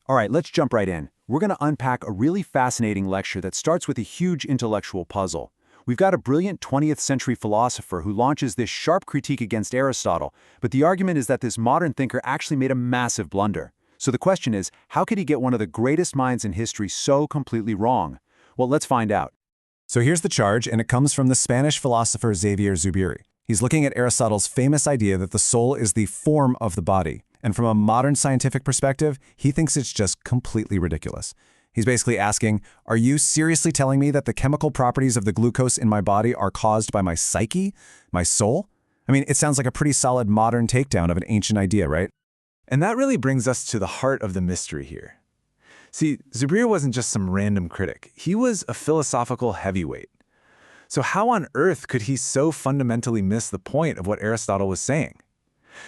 All right, let's jump right in. We're going to unpack a really fascinating lecture that starts with a huge intellectual puzzle. We've got a brilliant 20th century philosopher who launches this sharp critique against Aristotle, but the argument is that this modern thinker actually made a massive blunder. So the question is, how could he get one of the greatest minds in history so completely wrong? Well, let's find out. So here's the charge, and it comes from the Spanish philosopher Xavier Zubiri. He's looking at Aristotle's famous idea that the soul is the form of the body. And from a modern scientific perspective, he thinks it's just completely ridiculous. He's basically asking, are you seriously telling me that the chemical properties of the glucose in my body are caused by my psyche, my soul? I mean, it sounds like a pretty solid modern takedown of an ancient idea, right? And that really brings us to the heart of the mystery here. See, Zubiri wasn't just some random critic. He was a philosophical heavyweight. So how on earth could he so fundamentally miss the point of what Aristotle was saying?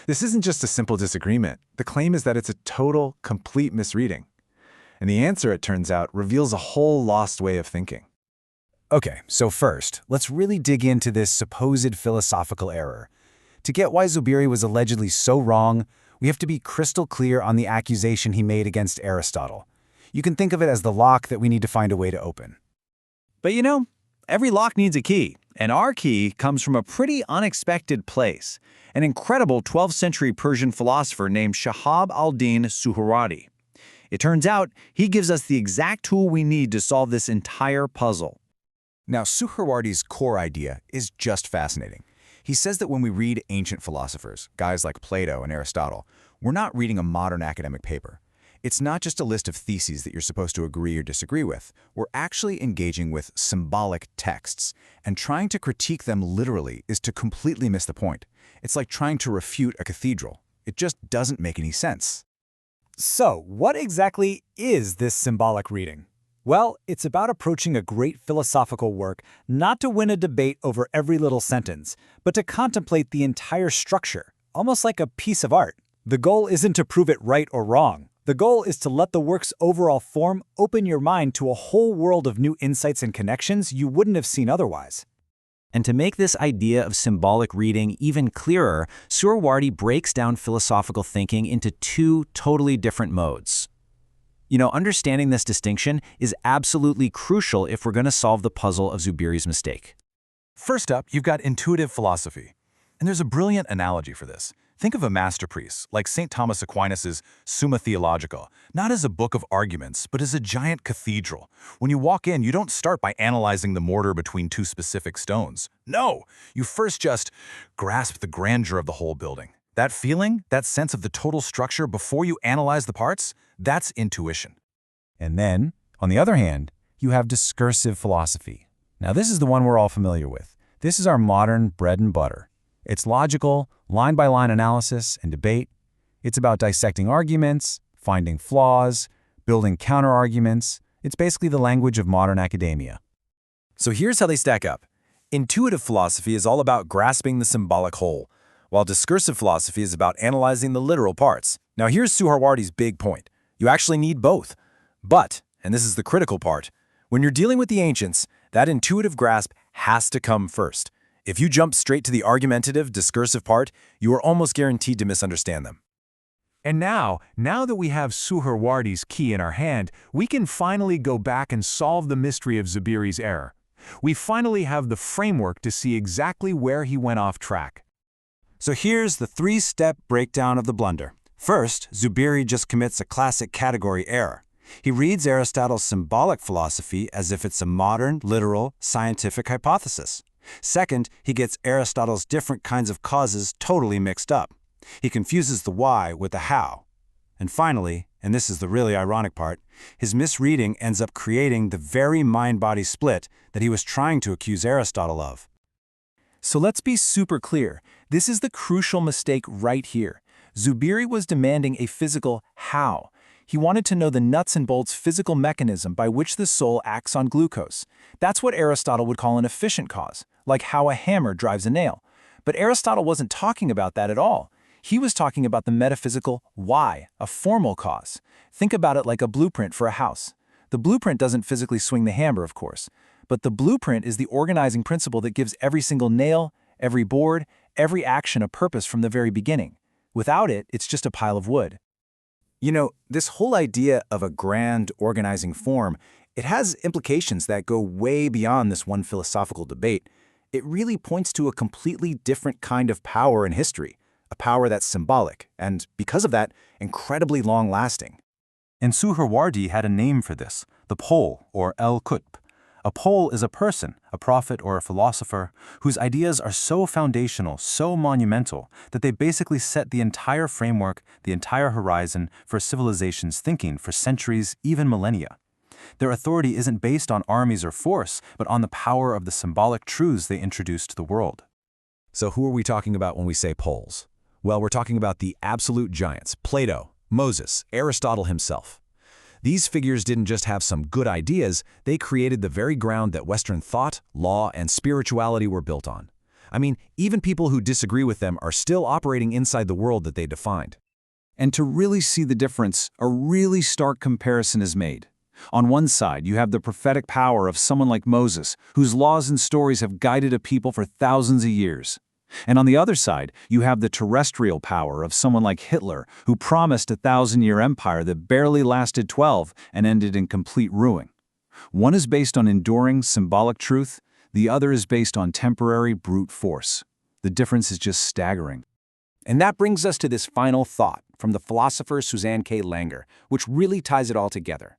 This isn't just a simple disagreement. The claim is that it's a total, complete misreading. And the answer, it turns out, reveals a whole lost way of thinking. Okay, so first, let's really dig into this supposed philosophical error. To get why Zubiri was allegedly so wrong, we have to be crystal clear on the accusation he made against Aristotle. You can think of it as the lock that we need to find a way to open. But you know, every lock needs a key, and our key comes from a pretty unexpected place, an incredible 12th century Persian philosopher named Shihab al-Din Suhrawardi. It turns out he gives us the exact tool we need to solve this entire puzzle. Now, Suhrawardi's core idea is just fascinating. He says that when we read ancient philosophers, guys like Plato and Aristotle, we're not reading a modern academic paper. It's not just a list of theses that you're supposed to agree or disagree with. We're actually engaging with symbolic texts, and trying to critique them literally is to completely miss the point. It's like trying to refute a cathedral. It just doesn't make any sense. So, what exactly is this symbolic reading? Well, it's about approaching a great philosophical work not to win a debate over every little sentence, but to contemplate the entire structure, almost like a piece of art. The goal isn't to prove it right or wrong. The goal is to let the work's overall form open your mind to a whole world of new insights and connections you wouldn't have seen otherwise. And to make this idea of symbolic reading even clearer, Suhrawardi breaks down philosophical thinking into two totally different modes. You know, understanding this distinction is absolutely crucial if we're going to solve the puzzle of Zubiri's mistake. First up, you've got intuitive philosophy. And there's a brilliant analogy for this. Think of a masterpiece, like St. Thomas Aquinas' Summa Theologica, not as a book of arguments, but as a giant cathedral. When you walk in, you don't start by analyzing the mortar between two specific stones. No, you first just grasp the grandeur of the whole building. That feeling, that sense of the total structure before you analyze the parts, that's intuition. And then, on the other hand, you have discursive philosophy. Now, this is the one we're all familiar with. This is our modern bread and butter. It's logical, line-by-line analysis and debate. It's about dissecting arguments, finding flaws, building counter-arguments. It's basically the language of modern academia. So here's how they stack up. Intuitive philosophy is all about grasping the symbolic whole, while discursive philosophy is about analyzing the literal parts. Now here's Suhrawardi's big point. You actually need both. But, and this is the critical part, when you're dealing with the ancients, that intuitive grasp has to come first. If you jump straight to the argumentative, discursive part, you are almost guaranteed to misunderstand them. And now that we have Suhrawardi's key in our hand, we can finally go back and solve the mystery of Zubiri's error. We finally have the framework to see exactly where he went off track. So here's the three-step breakdown of the blunder. First, Zubiri just commits a classic category error. He reads Aristotle's symbolic philosophy as if it's a modern, literal, scientific hypothesis. Second, he gets Aristotle's different kinds of causes totally mixed up. He confuses the why with the how. And finally, and this is the really ironic part, his misreading ends up creating the very mind-body split that he was trying to accuse Aristotle of. So let's be super clear. This is the crucial mistake right here. Zubiri was demanding a physical how. He wanted to know the nuts and bolts physical mechanism by which the soul acts on glucose. That's what Aristotle would call an efficient cause, like how a hammer drives a nail. But Aristotle wasn't talking about that at all. He was talking about the metaphysical why, a formal cause. Think about it like a blueprint for a house. The blueprint doesn't physically swing the hammer, of course, but the blueprint is the organizing principle that gives every single nail, every board, every action a purpose from the very beginning. Without it, it's just a pile of wood. You know, this whole idea of a grand organizing form, it has implications that go way beyond this one philosophical debate. It really points to a completely different kind of power in history, a power that's symbolic, and because of that, incredibly long-lasting. And Suhrawardi had a name for this, the pole, or el-Qutb. A pole is a person, a prophet or a philosopher, whose ideas are so foundational, so monumental, that they basically set the entire framework, the entire horizon for civilization's thinking for centuries, even millennia. Their authority isn't based on armies or force, but on the power of the symbolic truths they introduce to the world. So who are we talking about when we say poles? Well, we're talking about the absolute giants, Plato, Moses, Aristotle himself. These figures didn't just have some good ideas, they created the very ground that Western thought, law, and spirituality were built on. I mean, even people who disagree with them are still operating inside the world that they defined. And to really see the difference, a really stark comparison is made. On one side, you have the prophetic power of someone like Moses, whose laws and stories have guided a people for thousands of years. And on the other side, you have the terrestrial power of someone like Hitler, who promised a 1,000-year empire that barely lasted 12 and ended in complete ruin. One is based on enduring, symbolic truth, the other is based on temporary, brute force. The difference is just staggering. And that brings us to this final thought from the philosopher Susanne K. Langer, which really ties it all together.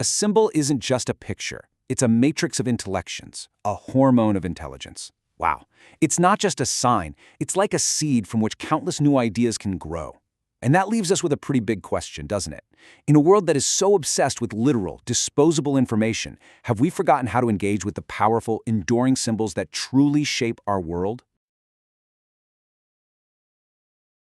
A symbol isn't just a picture, it's a matrix of intellections, a hormone of intelligence. Wow. It's not just a sign, it's like a seed from which countless new ideas can grow. And that leaves us with a pretty big question, doesn't it? In a world that is so obsessed with literal, disposable information, have we forgotten how to engage with the powerful, enduring symbols that truly shape our world?